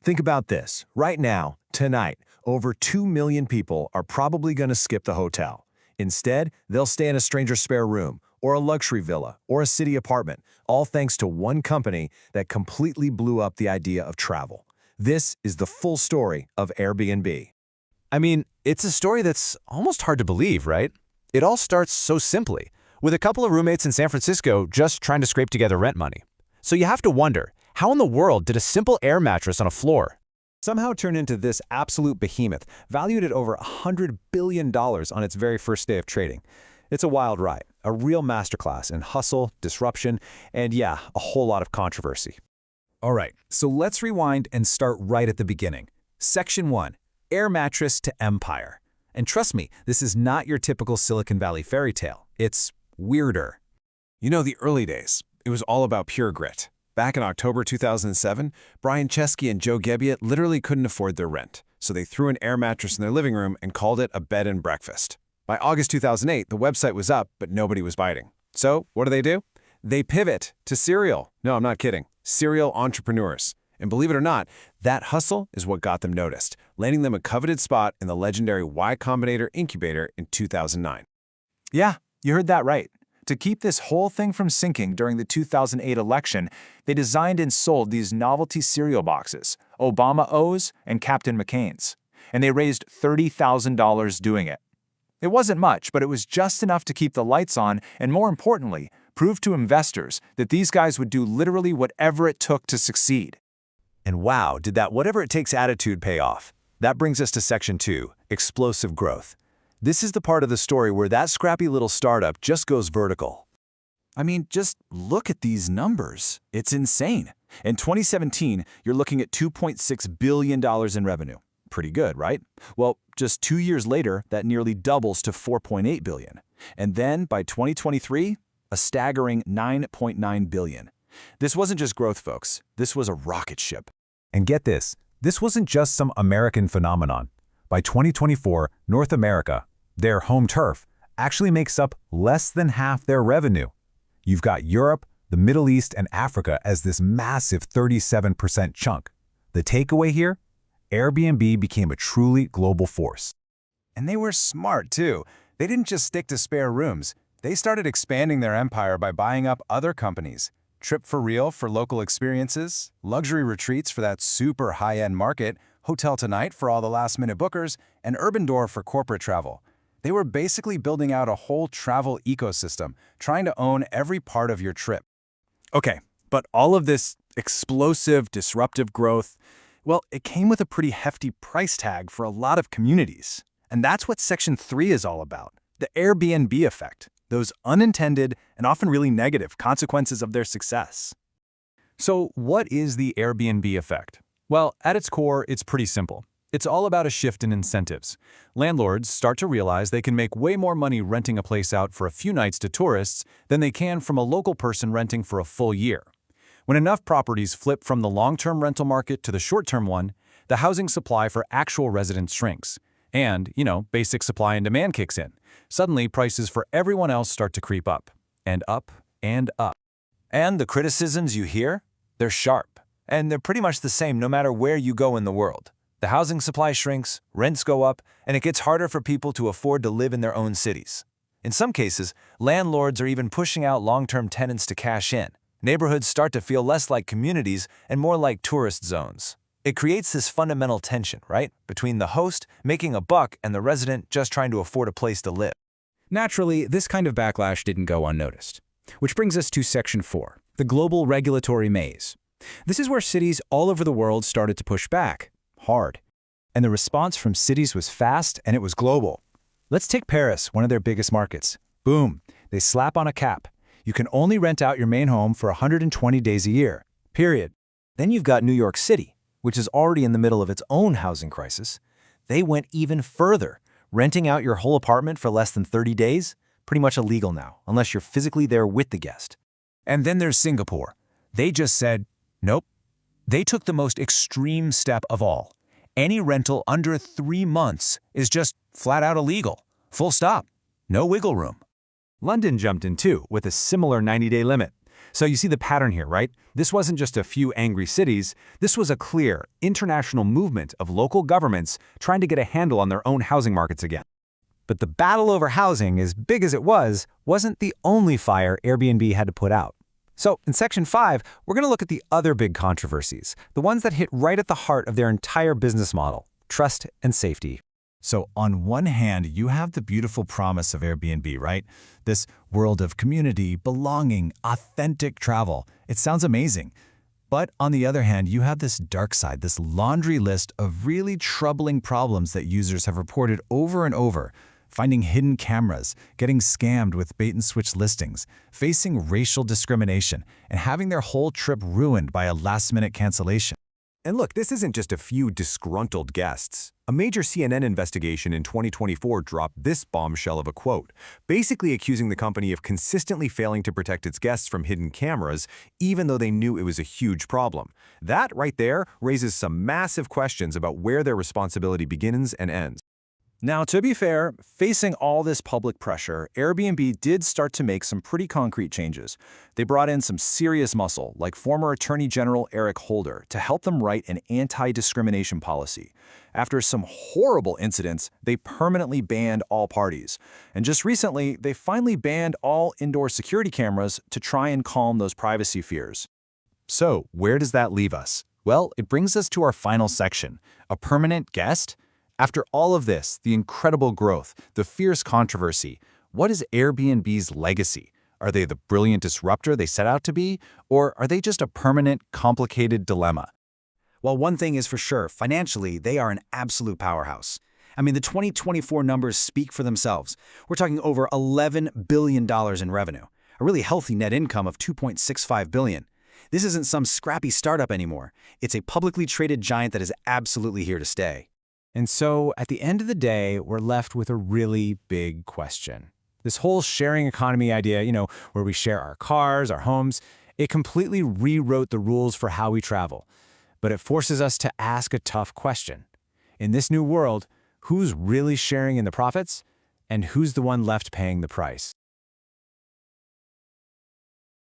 Think about this. Right now, tonight, over 2 million people are probably going to skip the hotel. Instead, they'll stay in a stranger's spare room, or a luxury villa, or a city apartment, all thanks to one company that completely blew up the idea of travel. This is the full story of Airbnb. I mean, it's a story that's almost hard to believe, right? It all starts so simply, with a couple of roommates in San Francisco just trying to scrape together rent money. So you have to wonder, how in the world did a simple air mattress on a floor somehow turn into this absolute behemoth, valued at over $100 billion on its very first day of trading? It's a wild ride, a real masterclass in hustle, disruption, and yeah, a whole lot of controversy. All right, so let's rewind and start right at the beginning. Section 1, Air Mattress to Empire. And trust me, this is not your typical Silicon Valley fairy tale. It's weirder. You know, the early days, it was all about pure grit. Back in October 2007, Brian Chesky and Joe Gebbia literally couldn't afford their rent, so they threw an air mattress in their living room and called it a bed and breakfast. By August 2008, the website was up, but nobody was biting. So what do? They pivot to serial. No, I'm not kidding. Serial entrepreneurs. And believe it or not, that hustle is what got them noticed, landing them a coveted spot in the legendary Y Combinator incubator in 2009. Yeah, you heard that right. To keep this whole thing from sinking during the 2008 election, they designed and sold these novelty cereal boxes, Obama O's and Captain McCain's, and they raised $30,000 doing it. It wasn't much, but it was just enough to keep the lights on and, more importantly, prove to investors that these guys would do literally whatever it took to succeed. And wow, did that whatever-it-takes attitude pay off? That brings us to Section 2, Explosive Growth. This is the part of the story where that scrappy little startup just goes vertical. I mean, just look at these numbers. It's insane. In 2017, you're looking at $2.6 billion in revenue. Pretty good, right? Well, just 2 years later, that nearly doubles to $4.8 billion. And then, by 2023, a staggering $9.9 billion. This wasn't just growth, folks. This was a rocket ship. And get this wasn't just some American phenomenon. By 2024, North America, their home turf, actually makes up less than half their revenue. You've got Europe, the Middle East, and Africa as this massive 37% chunk. The takeaway here? Airbnb became a truly global force. And they were smart, too. They didn't just stick to spare rooms. They started expanding their empire by buying up other companies. Trip for Real for local experiences, luxury retreats for that super high-end market, Hotel Tonight for all the last-minute bookers, and Urban Door for corporate travel. They were basically building out a whole travel ecosystem, trying to own every part of your trip. Okay, but all of this explosive, disruptive growth, well, it came with a pretty hefty price tag for a lot of communities. And that's what Section 3 is all about, the Airbnb effect, those unintended and often really negative consequences of their success. So what is the Airbnb effect? Well, at its core, it's pretty simple. It's all about a shift in incentives. Landlords start to realize they can make way more money renting a place out for a few nights to tourists than they can from a local person renting for a full year. When enough properties flip from the long-term rental market to the short-term one, the housing supply for actual residents shrinks. And, basic supply and demand kicks in. Suddenly, prices for everyone else start to creep up. And up, and up. And the criticisms you hear? They're sharp. And they're pretty much the same no matter where you go in the world. The housing supply shrinks, rents go up, and it gets harder for people to afford to live in their own cities. In some cases, landlords are even pushing out long-term tenants to cash in. Neighborhoods start to feel less like communities and more like tourist zones. It creates this fundamental tension, right, between the host making a buck and the resident just trying to afford a place to live. Naturally, this kind of backlash didn't go unnoticed. Which brings us to Section 4, the global regulatory maze. This is where cities all over the world started to push back. Hard. And the response from cities was fast and it was global. Let's take Paris, one of their biggest markets. Boom, they slap on a cap. You can only rent out your main home for 120 days a year, period. Then you've got New York City, which is already in the middle of its own housing crisis. They went even further, renting out your whole apartment for less than 30 days, pretty much illegal now, unless you're physically there with the guest. And then there's Singapore. They just said, nope. They took the most extreme step of all. Any rental under 3 months is just flat out illegal. Full stop. No wiggle room. London jumped in too, with a similar 90-day limit. So you see the pattern here, right? This wasn't just a few angry cities. This was a clear, international movement of local governments trying to get a handle on their own housing markets again. But the battle over housing, as big as it was, wasn't the only fire Airbnb had to put out. So in Section 5, we're going to look at the other big controversies, the ones that hit right at the heart of their entire business model: trust and safety. So on one hand, you have the beautiful promise of Airbnb, right? This world of community, belonging, authentic travel. It sounds amazing. But on the other hand, you have this dark side, this laundry list of really troubling problems that users have reported over and over. Finding hidden cameras, getting scammed with bait-and-switch listings, facing racial discrimination, and having their whole trip ruined by a last-minute cancellation. And look, this isn't just a few disgruntled guests. A major CNN investigation in 2024 dropped this bombshell of a quote, basically accusing the company of consistently failing to protect its guests from hidden cameras, even though they knew it was a huge problem. That right there raises some massive questions about where their responsibility begins and ends. Now, to be fair, facing all this public pressure, Airbnb did start to make some pretty concrete changes. They brought in some serious muscle, like former Attorney General Eric Holder, to help them write an anti-discrimination policy. After some horrible incidents, they permanently banned all parties. And just recently, they finally banned all indoor security cameras to try and calm those privacy fears. So, where does that leave us? Well, it brings us to our final section, a permanent guest. After all of this, the incredible growth, the fierce controversy, what is Airbnb's legacy? Are they the brilliant disruptor they set out to be, or are they just a permanent, complicated dilemma? Well, one thing is for sure, financially, they are an absolute powerhouse. I mean, the 2024 numbers speak for themselves. We're talking over $11 billion in revenue, a really healthy net income of $2.65 billion. This isn't some scrappy startup anymore. It's a publicly traded giant that is absolutely here to stay. And so, at the end of the day, we're left with a really big question. This whole sharing economy idea, where we share our cars, our homes, it completely rewrote the rules for how we travel. But it forces us to ask a tough question. In this new world, who's really sharing in the profits, and who's the one left paying the price?